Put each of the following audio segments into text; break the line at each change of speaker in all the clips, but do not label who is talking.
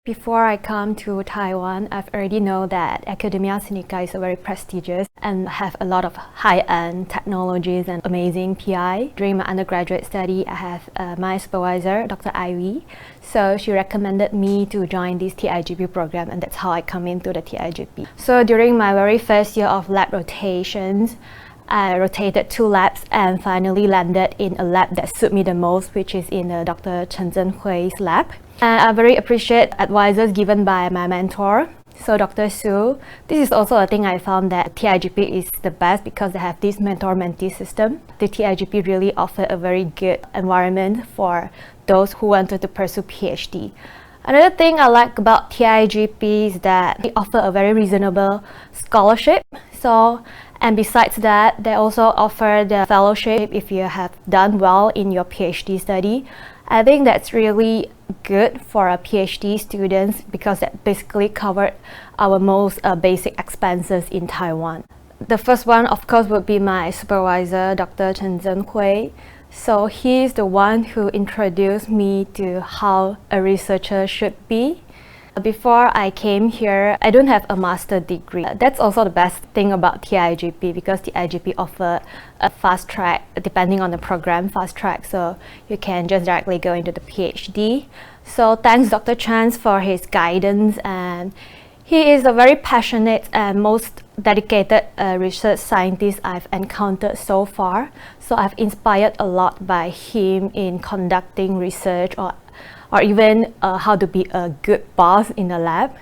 Before I come to Taiwan, I've already know that Academia Sinica is very prestigious and have a lot of high-end technologies and amazing PI. During my undergraduate study, I have my supervisor, Dr. Ivy. So she recommended me to join this TIGP program, and that's how I come into the TIGP. So during my very first year of lab rotations, I rotated 2 labs and finally landed in a lab that suited me the most, which is in Dr. Chen Zhenhui's lab. And I very appreciate advices given by my mentor, so Dr. Su. This is also a thing I found that TIGP is the best because they have this mentor-mentee system. The TIGP really offer a very good environment for those who wanted to pursue PhD. Another thing I like about TIGP is that they offer a very reasonable scholarship. And besides that, they also offer the fellowship if you have done well in your PhD study. I think that's really good for our PhD students because that basically covered our most basic expenses in Taiwan. The first one, of course, would be my supervisor, Dr. Chen Zhenhui. So he's the one who introduced me to how a researcher should be. Before I came here, I don't have a master's degree. That's also the best thing about TIGP because TIGP offer a fast track, depending on the program, fast track, so you can just directly go into the PhD. So thanks Dr. Chan for his guidance, and he is a very passionate and most dedicated research scientist I've encountered so far. So I've inspired a lot by him in conducting research or even how to be a good boss in the lab.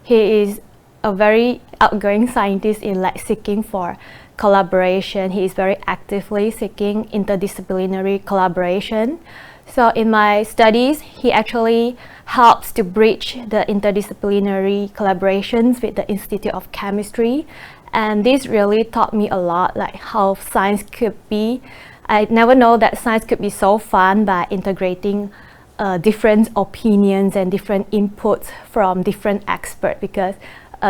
He is a very outgoing scientist in seeking for collaboration. He is very actively seeking interdisciplinary collaboration. So in my studies, he actually helps to bridge the interdisciplinary collaborations with the Institute of Chemistry. And this really taught me a lot, like how science could be. I never know that science could be so fun by integrating different opinions and different inputs from different experts, because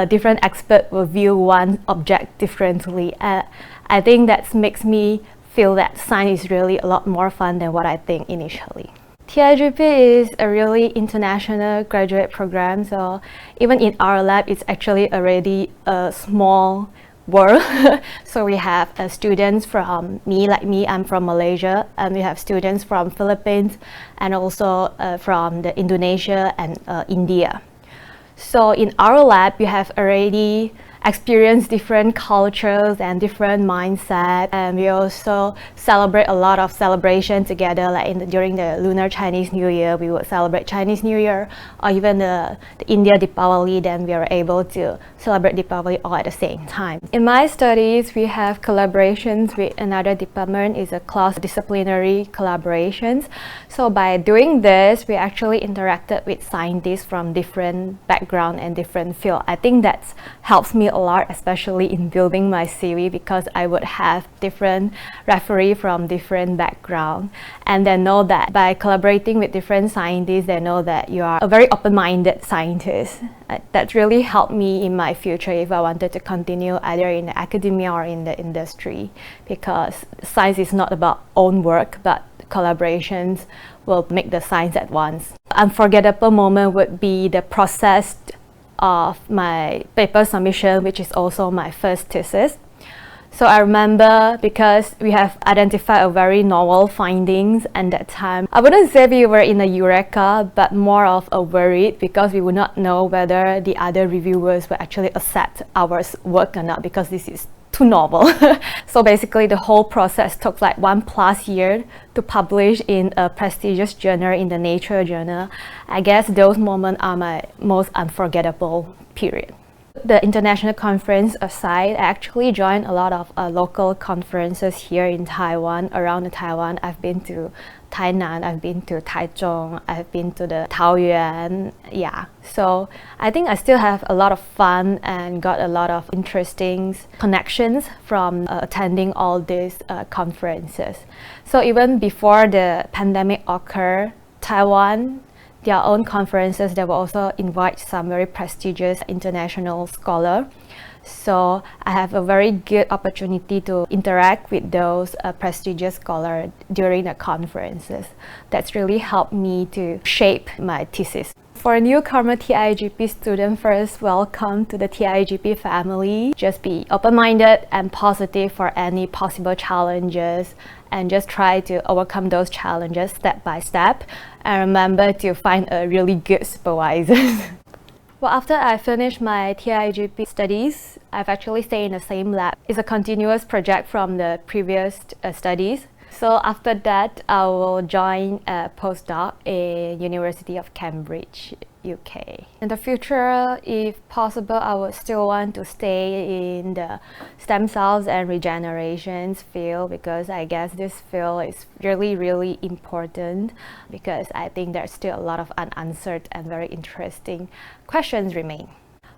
different experts will view one object differently. I think that makes me feel that science is really a lot more fun than what I think initially. TIGP is a really international graduate program, so even in our lab, it's actually already a small world. So we have students from like me, I'm from Malaysia, and we have students from Philippines and also from the Indonesia and India. So in our lab, we have already experienced different cultures and different mindsets, and we also celebrate a lot of celebrations together, like during the Lunar Chinese New Year, we would celebrate Chinese New Year, or even the India Deepavali, then we are able to celebrate Deepavali all at the same time. In my studies, we have collaborations with another department, is a cross-disciplinary collaborations. So by doing this, we actually interacted with scientists from different background and different field. I think that helps me a lot, especially in building my CV, because I would have different referee from different background, and they know that by collaborating with different scientists, they know that you are a very open-minded scientist. That really helped me in my future if I wanted to continue either in the academia or in the industry, because science is not about own work, but collaborations will make the science advance. Unforgettable moment would be the process of my paper submission, which is also my first thesis. So I remember because we have identified a very novel findings, and that time I wouldn't say we were in a eureka, but more of a worried, because we would not know whether the other reviewers will actually accept our work or not, because this is too novel. So basically the whole process took like 1+ year to publish in a prestigious journal, in the Nature journal. I guess those moments are my most unforgettable period. The international conference aside, I actually joined a lot of local conferences here in Taiwan, around Taiwan. I've been to Tainan, I've been to Taichung, I've been to the Taoyuan, yeah. So I think I still have a lot of fun and got a lot of interesting connections from attending all these conferences. So even before the pandemic occurred, Taiwan, their own conferences, they will also invite some very prestigious international scholars. So I have a very good opportunity to interact with those prestigious scholars during the conferences. That's really helped me to shape my thesis. For a newcomer TIGP student, first, welcome to the TIGP family. Just be open-minded and positive for any possible challenges, and just try to overcome those challenges step by step. And remember to find a really good supervisor. Well, after I finished my TIGP studies, I've actually stayed in the same lab. It's a continuous project from the previous studies. So after that, I will join a postdoc in University of Cambridge, UK. In the future, if possible, I would still want to stay in the stem cells and regenerations field, because I guess this field is really, really important, because I think there's still a lot of unanswered and very interesting questions remain.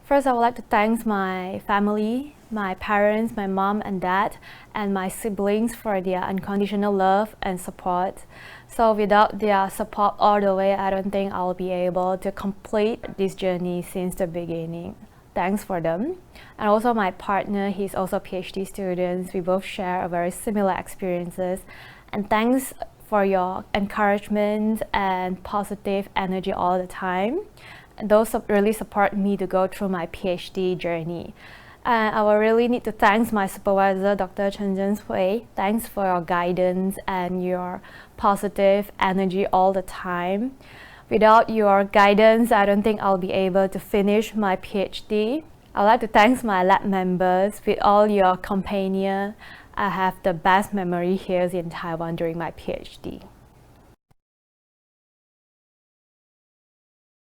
First, I would like to thank my family, my parents, my mom and dad, and my siblings for their unconditional love and support. So without their support all the way, I don't think I'll be able to complete this journey since the beginning. Thanks for them. And also my partner, he's also a PhD student. We both share a very similar experiences. And thanks for your encouragement and positive energy all the time. Those really support me to go through my PhD journey. And I will really need to thank my supervisor, Dr. Chen Hui. Thanks for your guidance and your positive energy all the time. Without your guidance, I don't think I'll be able to finish my PhD. I'd like to thank my lab members. With all your companion, I have the best memory here in Taiwan during my PhD.